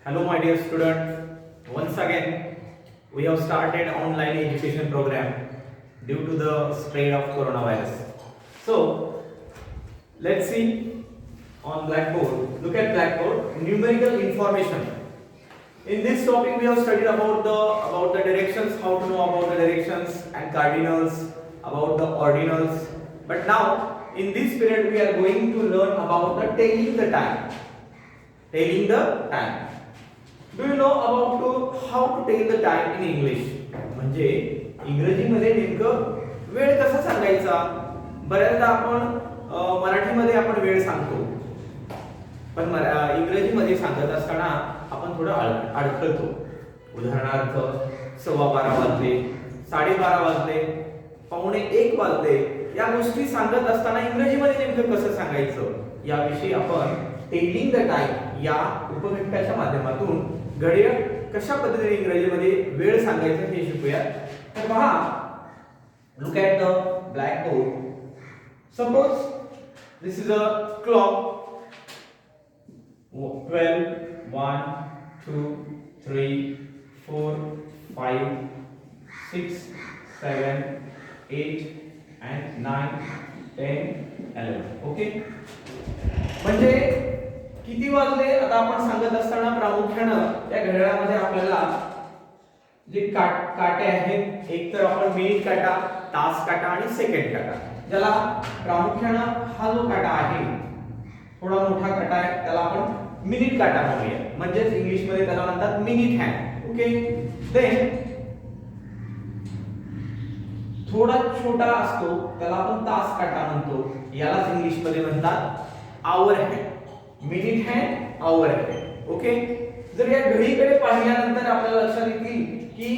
Hello, my dear student. Once again, we have started online education program due to the spread of coronavirus. So, let's see on blackboard. Look at blackboard. Numerical information. In this topic, we have studied about the directions, how to know about the directions and cardinals, about the ordinals. But now, in this period, we are going to learn about the telling the time. Telling the time. Do you know about how to tell the time in English? म्हणजे इंग्रजीमध्ये नेमकं वेळ कसा सांगायचा? बऱ्याचदा आपण मराठीमध्ये आपण वेळ सांगतो, पण इंग्रजीमध्ये सांगत असताना आपण थोडं अडखळतो. उदाहरणार्थ 12:15 वाजले, 12:30 वाजले, 1:45 वाजले, या गोष्टी सांगत असताना इंग्रजीमध्ये नेमकं कसं सांगायचं याविषयी आपण टेलिंग द टाइम या उपघटकाच्या माध्यमातून घड्याळ कशा पद्धतीने इंग्रजीमध्ये वेळ सांगायचं हे शिकूया. तर पहा, look at the black board. Suppose this is a clock 12, 1, 2, 3, 4, 5, 6, 7, 8 and 9, 10, 11. Okay, म्हणजे किती वाजले आता आपण सांगत असताना प्रामुख्यानं त्या घड्याळामध्ये आपल्याला जे काटे आहेत, एक तर आपण मिनिट काटा, तास काटा आणि सेकंड काटा. ज्याला प्रामुख्यानं हा जो काटा आहे थोडा मोठा काटा आहे त्याला आपण मिनिट काटा म्हणूया, म्हणजेच इंग्लिश मध्ये त्याला म्हणतात मिनिट हँड. ओके, देन थोडा छोटा असतो त्याला आपण तास काटा म्हणतो, यालाच इंग्लिश मध्ये म्हणतात hour hand. Minute hand, hour hand. Okay, जर या घडीकडे पाहिल्यानंतर आपल्याला लक्षात येईल की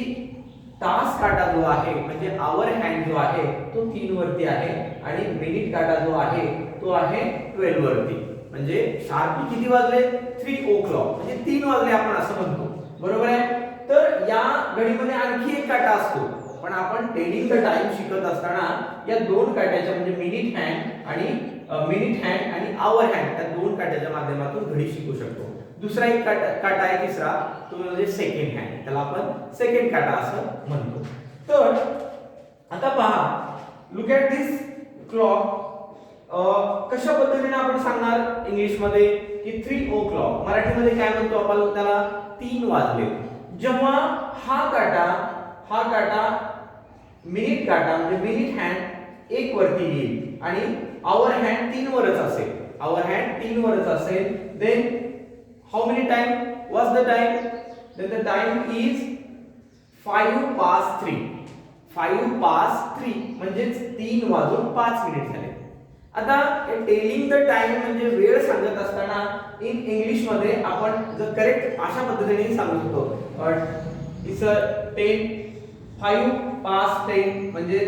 तास काटा जो आहे म्हणजे आवर हँड जो आहे तो 3 वरती आहे आणि मिनिट काटा जो आहे तो आहे 12 वरती. म्हणजे शार्प किती वाजले? 3 o'clock, म्हणजे 3 वाजले आपण असं म्हणतो, बरोबर आहे. तर या घडीमध्ये आणखी एक काटा असतो, पण आपण टेलिंग द टाइम शिकत असताना या दोन काट्याच्या म्हणजे मिनिट हँड आणि आवर हँड त्या दोन काट्याच्या माध्यमातून घडी शिकू शकतो. दुसरा एक काटा आहे तिसरा, तो म्हणजे सेकंड हँड, त्याला आपण सेकंड काटा असं म्हणतो. तर आता पहा, लुक ॲट दिस क्लॉक. कशा पद्धतीने आपण सांगणार इंग्लिश मध्ये की 3 o'clock. मराठीमध्ये काय म्हणतो आपण त्याला? 3 वाजले. जेव्हा हा काटा मिनिट काटा म्हणजे मिनिट हँड 1 वरती येईल आणि आवर हँड 3 वरच असेल, then how many time was the time? Then the time is 5 past 3. 5 past 3 म्हणजे 3 वाजून 5 मिनिट झाले. आता टेलिंग द टाइम म्हणजे वेळ सांगत असताना इन इंग्लिश मध्ये आपण जर करेक्ट अशा पद्धतीने सांगू शकतो, इट्स 5 past 10 म्हणजे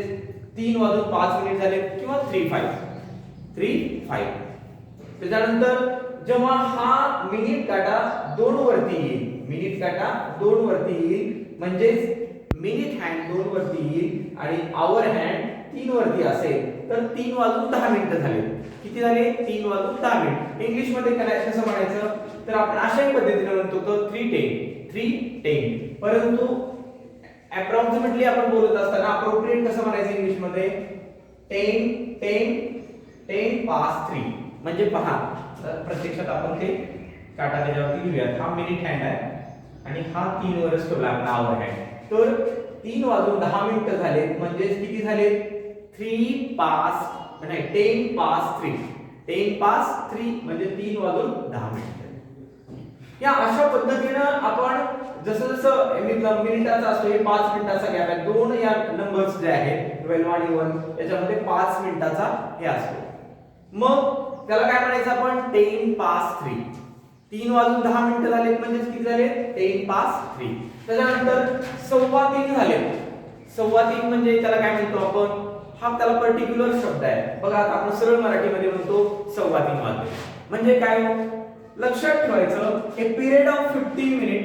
3 वाजून 5 मिनिट झाले, किंवा 3:05. त्याच्यानंतर जेव्हा हा मिनिट काटा 2 वरती येईल, म्हणजे मिनिट हँड 2 वरती येईल आणि आवर हँड 3 वरती असेल, तर 3 वाजून 10 मिनिटं झाले. किती झाले? 3 वाजून 10 मिनिट. इंग्लिश मध्ये कसं म्हणायचं तर आपण अशाही पद्धतीने म्हणतो तो 3:10. परंतु अप्रॉक्सिमेटली आपण बोलत असताना अप्रोप्रिएट कसं म्हणायचं इंग्लिश मध्ये? 10 past 3. म्हणजे पहा, प्रत्यक्षात आपण ते काटा त्याच्यावरती लिहूयात. हा मिनिट हँड आहे आणि हा 3 वरच ठेवला आपला आवर हँड. तर 3 वाजून 10 मिनिटं झाले, म्हणजे किती झाले? 10 past 3 म्हणजे 3 वाजून 10 मिनिटं. या अशा पद्धतीने आपण जसं मिनिटाचा असतो, हे 5 मिनिटाचा गॅप आहे. दोन या नंबर्स जे आहेत 12 आणि 1 याच्यामध्ये 5 मिनिटाचा हे असतो. मग त्याला काय म्हणायचं आपण? 10 past 3. 3 वाजून 10 मिनिटं झाले म्हणजे किती झाले? 10 past 3. त्याच्यानंतर 3:15 झाले. 3:15 म्हणजे त्याला काय म्हणतो आपण? हा त्याला पर्टिक्युलर शब्द आहे बघा. आता आपण सरळ मराठीमध्ये म्हणतो 3:15 वाजले. म्हणजे काय? लक्षात ठेवायचं, a period of 15 minute,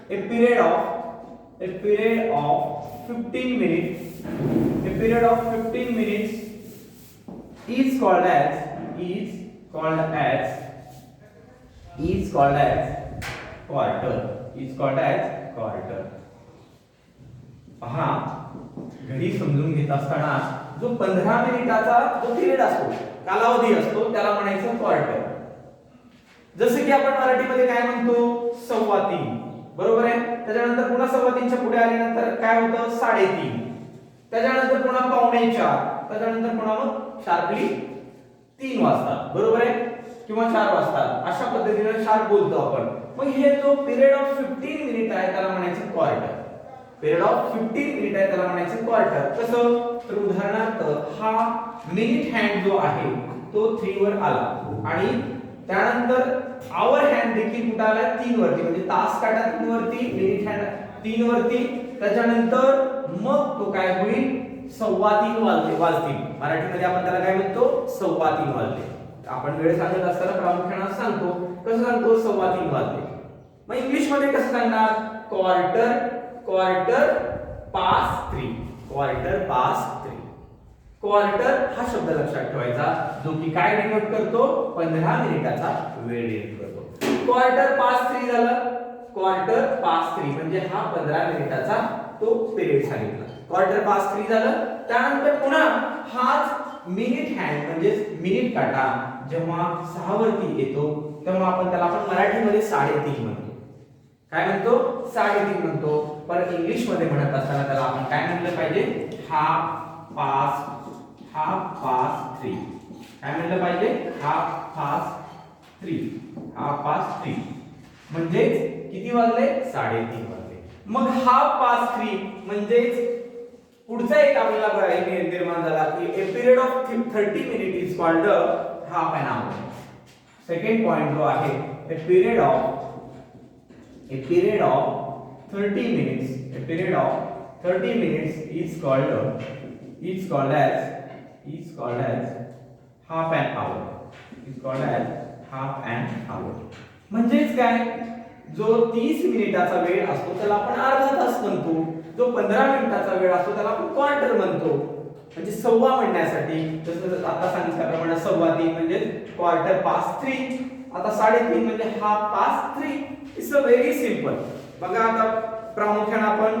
a period of 15 minutes is called as quarter is called as quarter. पहा, घडी समजून घेत असताना जो 15 मिनिटाचा जो पिरियड असतो, कालावधी असतो, त्याला म्हणायचं क्वार्टर. जसे की आपण मराठीमध्ये काय म्हणतो, 3.25, बरोबर आहे. त्याच्यानंतर पुन्हा 3.25च्या पुढे आल्यानंतर काय होतं, 3.5. त्याच्यानंतर पुन्हा 3:45. त्याच्यानंतर पुन्हा मग शार्पली 3 वाजता, बरोबर आहे, किंवा 4 वाजता. अशा पद्धतीने शार्प बोलतो आपण. मग हे जो पिरियड ऑफ 15 मिनिट आहे त्याला म्हणायचं क्वार्टर. पिरियड ऑफ 15 मिनिट आहे त्याला म्हणायचं क्वार्टर. कसं, तर उदाहरणार्थ हा मिनिट हँड जो आहे तो 3 वर आला आणि त्यानंतर आवर हँड देखील कुठे आला, 3 वरती. म्हणजे तास काटा 3 वरती, मिनिट हँड 3 वरती. त्याच्यानंतर मग तो काय होईल, 3:15 वाजतील. मराठीमध्ये आपण त्याला काय म्हणतो, 3:15 वाजले. आपण वेळ सांगत असताना प्रामुख्याने सांगतो, कसं सांगतो, 3:15 वाजले. मग इंग्लिश मध्ये कसं सांगणार, quarter past 3. Quarter past 3. Quarter हा शब्द लक्षात ठेवायचा, जो की काय डिनोट करतो, 15 मिनिटाचा वेळ डिनोट करतो. क्वार्टर पास्ट 3 झालं. क्वार्टर पास्ट 3 म्हणजे हा 15 मिनिटाचा तो पिरियड सांगितला. क्वार्टर पास्ट 3 झालं. त्यानंतर पुन्हा हाच मिनिट हँड म्हणजे मिनिट काटा जेव्हा 6 वरती येतो तेव्हा आपण त्याला मराठीमध्ये 3.5 म्हणतो. काय म्हणतो, 3.5 म्हणतो. पण इंग्लिश मध्ये म्हणत असताना त्याला आपण काय म्हणलं पाहिजे, हाफ पास्ट 3. काय म्हणलं पाहिजे, हाफ पास्ट 3. म्हणजे किती वाजले, 3:30 वाजले. मग हाफ पास्ट 3 म्हणजे पुढचा एक आपल्याला निर्माण झाला की a period of 30 minute is called half an hour. Second point जो आहे, a period of 30 minutes, a period of 30 minutes is called as half an hour. Is called as half an hour. म्हणजेच काय, जो 30 मिनिटाचा वेळ असतो त्याला आपण अर्धा तास म्हणतो. जो 15 मिनिटाचा वेळ असतो त्याला आपण क्वार्टर म्हणतो. म्हणजे सव्वा म्हणण्यासाठी, जसं आता सांगितल्याप्रमाणे 3.15 म्हणजे क्वार्टर पास्ट 3. आता 3.5 म्हणजे half past 3. It's a very simple. बघा आता प्रामुख्याने आपण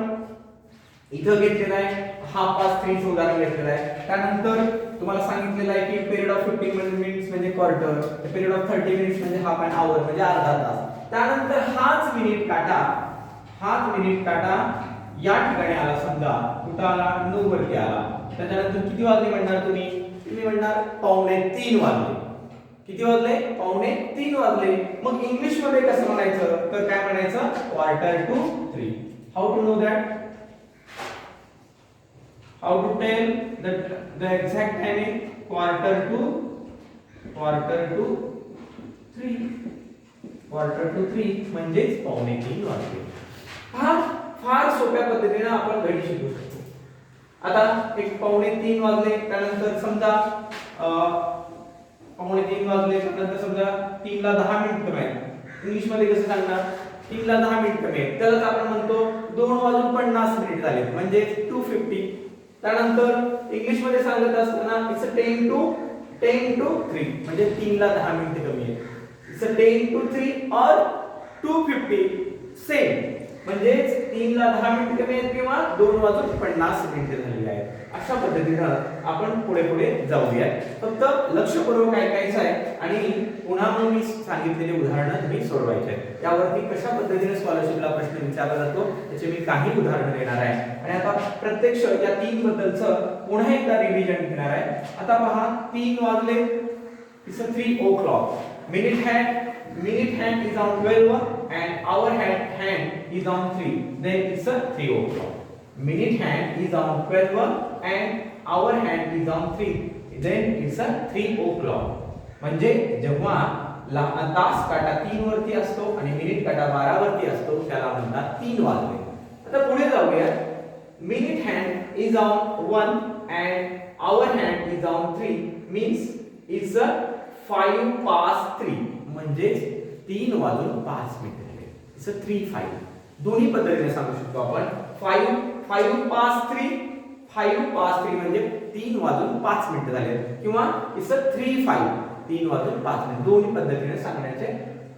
इथं घेतलेलं आहे हाफ पास्ट 3 चं उदाहरण घेतलेलं आहे. त्यानंतर तुम्हाला सांगितलेलं आहे की पिरियड ऑफ 15 मिनिट्स म्हणजे क्वार्टर, पिरियड ऑफ 30 मिनिट्स म्हणजे हाफ एन आवर म्हणजे अर्धा तास. त्यानंतर हाच मिनिट काटा या ठिकाणी आला, समजा कुठं आला, 9 वरती आला. त्याच्यानंतर किती वाजले म्हणणार तुम्ही म्हणणार 2:45 वाजले. किती वाजले, 2:45 वाजले. मग इंग्लिश मध्ये कसं म्हणायचं, तर काय म्हणायचं, quarter to 3. How to know that, how to tell the exact timing, quarter to 3 म्हणजेच 2:45 वाजले. हा फार सोप्या पद्धतीने आपण घडी शिकू शकतो. आता एक 2:45 वाजले, त्यानंतर समजा 2:45 वाजले, त्यानंतर समजा 3 ला 10 मिनिट कमी आहेत. इंग्लिश मध्ये कसं सांगणार, 3 ला 10 मिनिट कमी आहेत, त्यालाच आपण म्हणतो 2:50 मिनिट झाले म्हणजे 2:50. त्यानंतर इंग्लिश मध्ये सांगत असताना इट्स 10 to 3 म्हणजे 3 ला 10 मिनिट कमी आहेत. इट्स 10 to 3 और 2:50 सेम. म्हणजे 3 ला 10 मिनिट कमी आहेत किंवा 2:50 मिनिटे झालेली आहेत. अशा पद्धतीनं आपण पुढे जाऊया. फक्त लक्षपूर्वक ऐकायचं आहे आणि पुन्हा मग मी सांगितलेले उदाहरणं तुम्ही सोडवायचे आहेत. त्यावरती कशा पद्धतीने स्कॉलरशिपला प्रश्न विचारला जातो त्याचे मी काही उदाहरणं देणार आहे. आणि आता प्रत्यक्ष या 3 बद्दलचं पुन्हा एकदा रिव्हिजन घेणार आहे. आता पहा, 3 वाजले, it's 3 o'clock. Minute hand is on 12 and hour hand is on 3. Then it's 3 o'clock. Minute hand is on 12 and hour hand is on 3. Then it's 3 o'clock. म्हणजे जेव्हा तास काटा 3 वरती असतो आणि मिनिट काटा 12 वरती असतो त्याला म्हणतात 3 वाजले. आता पुढे जाऊया. Minute hand is on 1 and hour hand is on 3 means it's 5 past 3. म्हणजे 3 वाजून 5 मिनिट झाले. इट्स 3:05. दोन्ही पद्धतीने सांगू शकतो आपण. 5 past 3 म्हणजे 3 वाजून 5 मिनिट झाले किंवा इट्स 3:05 3 वाजून 5 मिनिट. दोन्ही पद्धतीने सांगण्याचे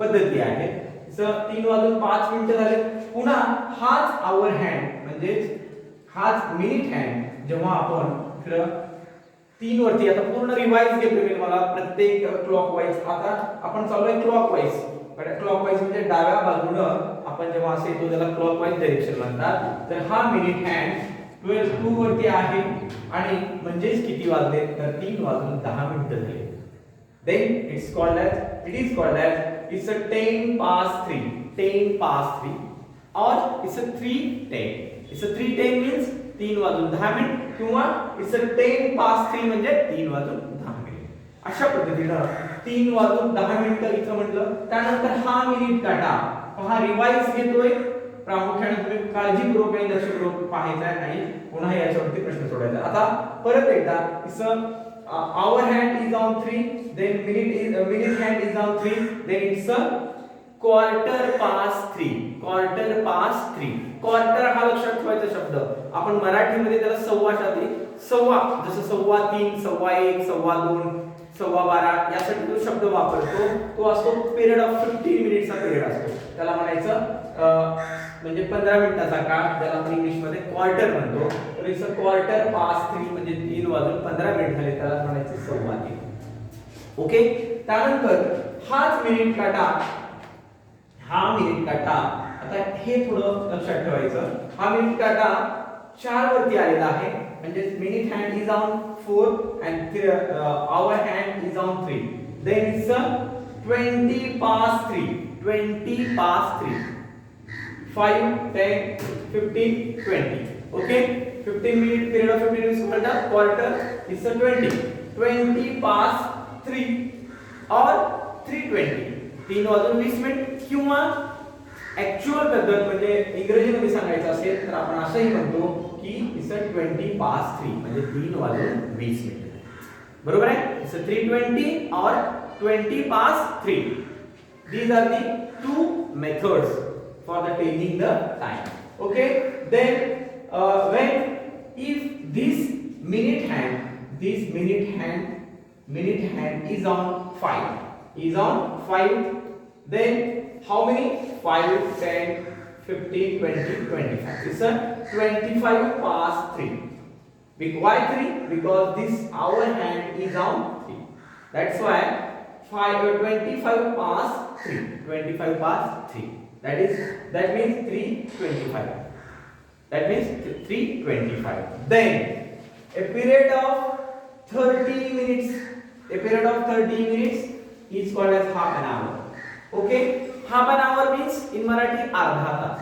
पद्धती आहेत. इथं 3:05 झाले. पुन्हा हाच आवर हँड म्हणजे हाच मिनिट हँड जेव्हा आपण इकडं 3 वरती, आता पूर्ण रिवाइज घेतोय मी मला प्रत्येक क्लॉकवाईज. आता आपण चालू आहे क्लॉकवाईज. क्लॉकवाईज म्हणजे डाव्या बाजूनं आपण जेव्हा असे येतो त्याला क्लॉकवाईज डायरेक्शन म्हणतात. तर हा मिनिट हँड 12 वरती आहे आणि म्हणजेच किती वाजले तर 3:10 झाले. Then it is called as it's a 10 past 3, 10 past 3 or it's a 3:10. It's a 3:10 means 3:10 किंवा it's a 10 past 3 म्हणजे 3:10. अशा पद्धतीनं 3:10 इथं म्हटलं. त्यानंतर हा मिनिट काटा पहा, रिवाइज घेतोय प्रामुख्याने, तुम्ही काळजीपूर्वक आणि लक्षपूर्वक पाहायचं आहे आणि पुन्हा याच्यावरती प्रश्न सोडायचा. आता परत एकदा इथं our hand is on 3, then minute hand is on 3, then it's a quarter past 3. quarter past 3. quarter हा लक्षात ठेवायचा शब्द. आपण मराठीमध्ये त्याला सव्वासाठी, सव्वा, जसं 3:15, 1:15, 2:15, 12:15 यासाठी जो शब्द वापरतो तो असतो पिरियड ऑफ 15 मिनिटचा पिरियड असतो. त्याला म्हणायचं म्हणजे 15 मिनिटाचा काळ, ज्याला आपण इंग्लिश मध्ये क्वार्टर म्हणतो. तर इट्स क्वार्टर पास्ट 3 म्हणजे 3:15 झाले, त्याला म्हणायचं 3:15. ओके. त्यानंतर हाच मिनिट काटा, हा मिनिट काटा, आता हे थोडं लक्षात ठेवायचं. हा मिनिट काटा 4 वरती आलेला आहे म्हणजे minute hand is on 4 and our hand is on 3. Then it's a 20 past 3. 20 past 3. 5, 10, 15, 20. Okay? 15 minute period of 15 minutes called a quarter. It's a 20. 20 past 3 or 3:20. 3:20 किंवा ऍक्च्युअल पद्धत म्हणजे इंग्रजीमध्ये सांगायचं असेल तर आपण असंही म्हणतो की इट्स अ 20 past 3 म्हणजे 3:20. बरोबर आहे. It's a 3:20 or 20 past 3. These are the two methods for the telling the time. Okay. Then when if this minute hand is on 5, then how many? 5, 10, 15, 20, 25. It's a 25 past 3. Why 3? Because this hour hand is on 3. That's why 25 past 3. 25 past 3. That means 3:25. That means 3:25. Then a period of 30 minutes. A period of 30 minutes is called as half an hour. Okay? Half an hour means in Marathi अर्धा तास.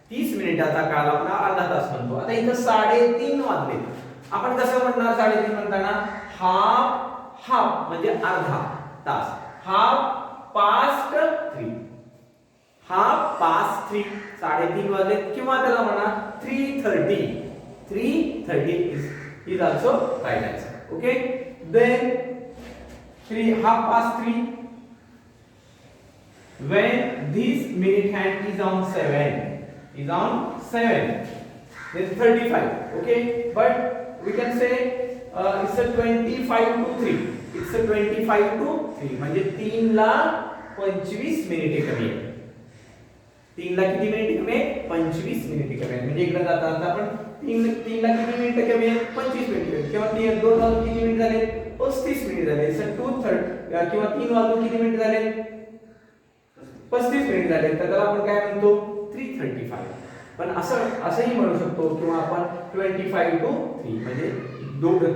30 मिनिटाचा काळ आपण अर्धा तास म्हणतो. आता इथं 3:30 वाजले. आपण कसं म्हणणार 3:30 म्हणताना? हाफ म्हणजे अर्धा तास. Half past 3. Half past 3. 3:30 वाजले किंवा त्याला म्हणा 3:30. 3:30 is also right answer. Okay? Then half past 3. When this minute hand is on 7, then 35. Okay, but we can say it's a 25 to 3. It's a 25 to 3 म्हणजे 3:25 मिनिटे कमी आहे. 3 किती मिनिटे कमी आहे? 25 मिनिटे कमी आहे. म्हणजे इकडे जाता आपण 3 किती मिनिटे कमी आहे? 25 मिनिटे. किंवा 2 वाजून किती मिनिट झाले? 35 मिनिट झाले. सर 2:30 किंवा 3 वाजून किती मिनिट झाले? 35 मिनिट झाले. तर त्याला आपण काय म्हणतो? 3:35. पण असंही म्हणू शकतो किंवा आपण 25 to 3 म्हणजे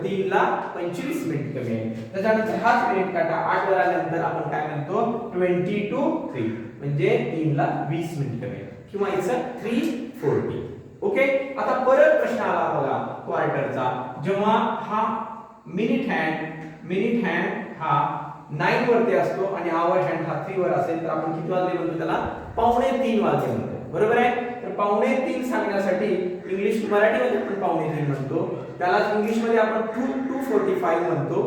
3:25 मिनिट कमी आहे. त्याच्यानंतर हाच मिनिट काटा 8 वर आल्यानंतर आपण काय म्हणतो? 20 to 3 म्हणजे 3:20 मिनिट कमी आहे किंवा इट्स 3:40. ओके. आता परत प्रश्न आला बघा क्वार्टरचा. जेव्हा हा मिनिट हँड हा 9 वरती असतो आणि आवर हँड हा 3 वर असेल तर आपण किती वाजले म्हणतो? त्याला 2:45 वाजले म्हणतो. बरोबर आहे. तर 2:45 सांगण्यासाठी इंग्लिश मराठीमध्ये आपण 2:45 म्हणतो. त्याला इंग्लिश मध्ये आपण 2:45 म्हणतो.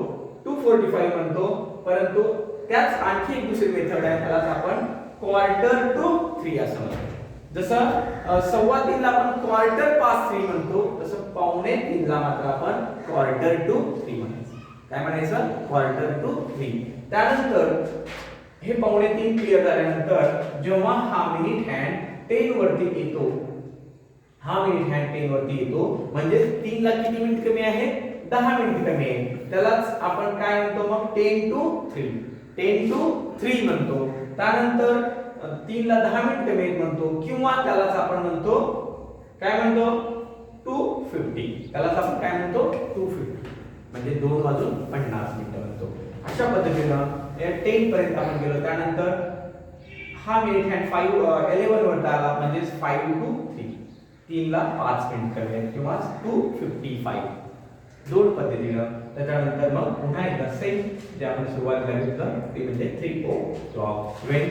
2:45 म्हणतो. परंतु त्याच आणखी एक दुसरी मेथड आहे, त्यालाच आपण क्वार्टर टू 3 असं म्हणतो. जसं 3:15 ला आपण क्वार्टर पास्ट 3 म्हणतो, तसं 2:45 ला मात्र आपण क्वार्टर टू 3 म्हणायचं. काय म्हणायचं? Quarter to 3. त्यानंतर हे 2:45 क्लिअर झाल्यानंतर जेव्हा हा मिनिट हँड 10 वरती येतो, हा मिनिट हँड 10 वरती येतो म्हणजे 3 ला किती मिनिट कमी आहे, 10 मिनिट कमी आहे, त्यालाच आपण काय म्हणतो मग 10 to 3, 10 to 3 म्हणतो. त्यानंतर 3 ला 10 मिनिट कमी आहेत म्हणतो, किंवा त्यालाच आपण म्हणतो काय म्हणतो 2:50, त्यालाच आपण काय म्हणतो 2:50 म्हणजे 2:50 मिनिटं म्हणतो. अशा पद्धतीनं 10 पर्यंत आपण गेलो. त्यानंतर हा मिनिट हँड 11 वर आला म्हणजे 5 to 3, 3 ला 5 मिनिट कमी आहेत किंवा 2:55 दोन पद्धतीनं. त्याच्यानंतर मग पुन्हा एकदा सेम जे आपण सुरुवात केली ते म्हणजे 3 o'clock. when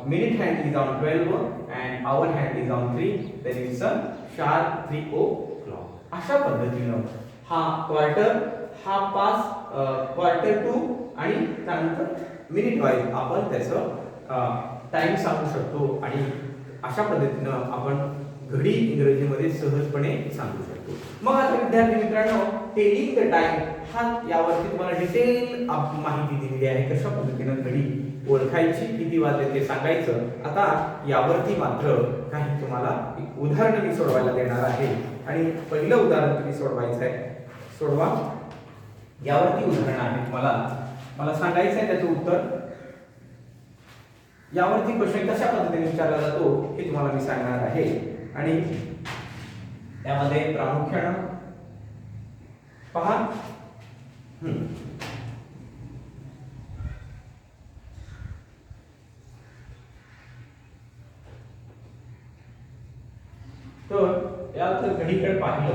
minute hand is on 12 and hour hand is on 3 then it's a sharp 3 o'clock. अशा पद्धतीनं हा क्वार्टर, हा पास, क्वार्टर टू आणि त्यानंतर मिनिट वाईज आपण त्याचं टाइम सांगू शकतो आणि अशा पद्धतीनं आपण घडी इंग्रजीमध्ये सहजपणे सांगू शकतो. मग आता विद्यार्थी मित्रांनो, टेलिंग द टाइम हा यावरती तुम्हाला डिटेल माहिती दिलेली आहे, कशा पद्धतीनं घडी ओळखायची, किती वाजले ते सांगायचं. आता यावरती मात्र काही तुम्हाला एक उदाहरण मी सोडवायला देणार आहे आणि पहिलं उदाहरण तुम्ही सोडवायचं आहे. सोडवा. यावरती उदाहरण आहे, मला सांगायचं आहे त्याचं उत्तर. यावरती क्वेश्चन कशा पद्धतीने विचारला जातो हे तुम्हाला मी सांगणार आहे आणि त्यामध्ये प्रामुख्याने पहा. तर यात घडीकडे पाहिलं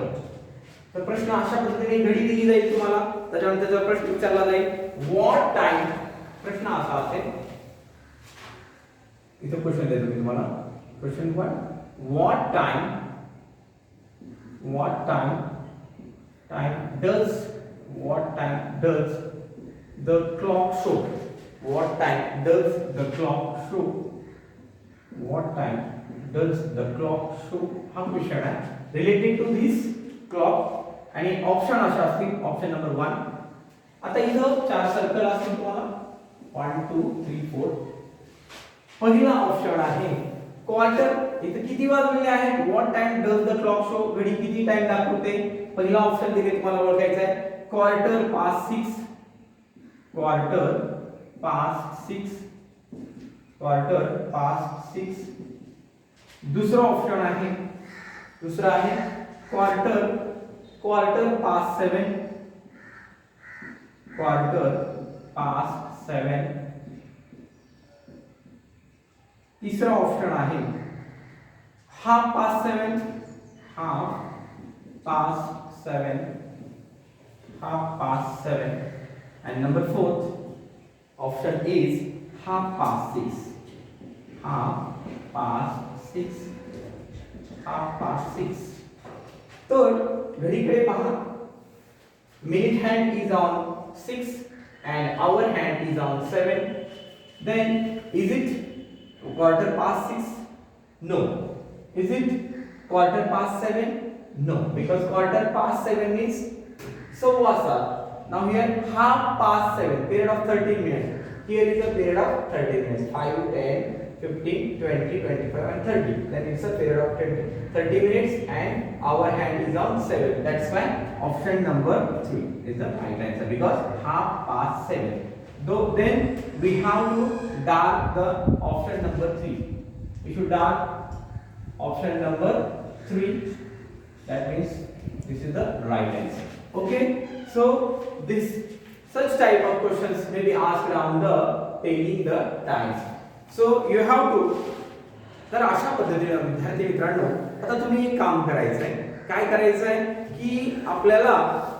तर प्रश्न अशा पद्धतीने घडी दिली जाईल तुम्हाला, त्याच्यानंतर त्याचा प्रश्न विचारला जाईल व्हॉट टाइम. प्रश्न असा असेल, इथे क्वेश्चन देतो मी तुम्हाला. Question what time does the clock show? What time does the clock show? What time does the clock show? हा क्वेश्चन आहे रिलेटेड टू दिस क्लॉक आणि ऑप्शन अशा असतील. Option number 1. आता इथं 4 सर्कल असतील तुम्हाला 1 2 3 4. पहिला ऑप्शन आहे क्वार्टर. इथे किती वाजलेले आहेत, what time does the clock show, घडी किती टाइम दाखवते. पहिला ऑप्शन दिले तुम्हाला ओळखायचा आहे क्वार्टर पास्ट 6, क्वार्टर पास्ट 6. दुसरा ऑप्शन आहे, दुसरा आहे क्वार्टर पास्ट 7, क्वार्टर पास्ट 7. तीसरा ऑप्शन आहे half past 7, half past 7, half past 7. And number 4th option is half past 6, half past 6, half past 6. तर घडीकडे पहा. minute hand is on 6 and hour hand is on 7. then is it quarter past 6? No. Is it quarter past 7? No, because quarter past 7 means सव्वा 7. Now here half past 7, period of 13 minutes. Here is a period of 30 minutes. 5, 10, 15, 20, 25 and 30. Then it's a period of 30 minutes and our hand is on 7. That's why option number 3 is the right answer because half past 7. Though then we have to dark the option number 3. We should dark option number 3. That means this is the right answer. Okay, so this such type of questions may be asked on the telling the times. So you have to. तर अशा पद्धतीने विद्यार्थी मित्रांनो, आता तुम्ही एक काम करायचं आहे. काय करायचं आहे की आपल्याला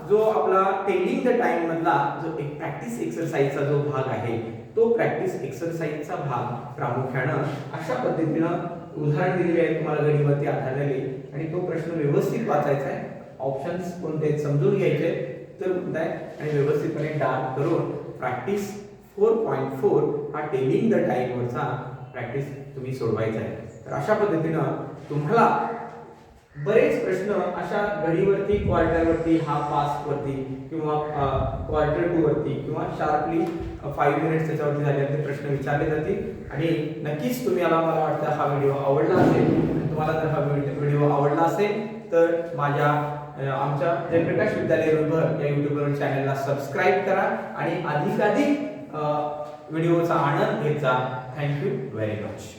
जो आपला टेलिंग द टाइम मधला जो एक प्रॅक्टिस एक्सरसाइजचा जो भाग आहे तो प्रॅक्टिस एक्सरसाइजचा भाग प्रामुख्याने अशा पद्धतीनं उदाहरण दिलेले आहे तुम्हाला घडीवरती आधारलेले आणि तो प्रश्न व्यवस्थित वाचायचा आहे. ऑप्शन्स कोणते समजून घ्यायचे तर कोणताय आणि व्यवस्थितपणे डार्क करून प्रॅक्टिस 4.4 हा टेलिंग द टाइम वरचा प्रॅक्टिस तुम्ही सोडवायचा आहे. तर अशा पद्धतीनं तुम्हाला बरेच प्रश्न अशा घडीवरती, क्वार्टरवरती, हाफ पास्ट वरती किंवा क्वार्टर टू वरती किंवा शार्पली 5 मिनिट्स त्याच्यावरती झालेले प्रश्न विचारले जातील आणि नक्कीच तुम्हाला, मला वाटतं हा व्हिडिओ आवडला असेल. तुम्हाला जर हा व्हिडिओ आवडला असेल तर माझ्या आमच्या जयप्रकाश विद्यालय रुळभर या YouTube चॅनलला सबस्क्राईब करा आणि अधिकाधिक व्हिडिओचा आनंद घेत जा. Thank you very much.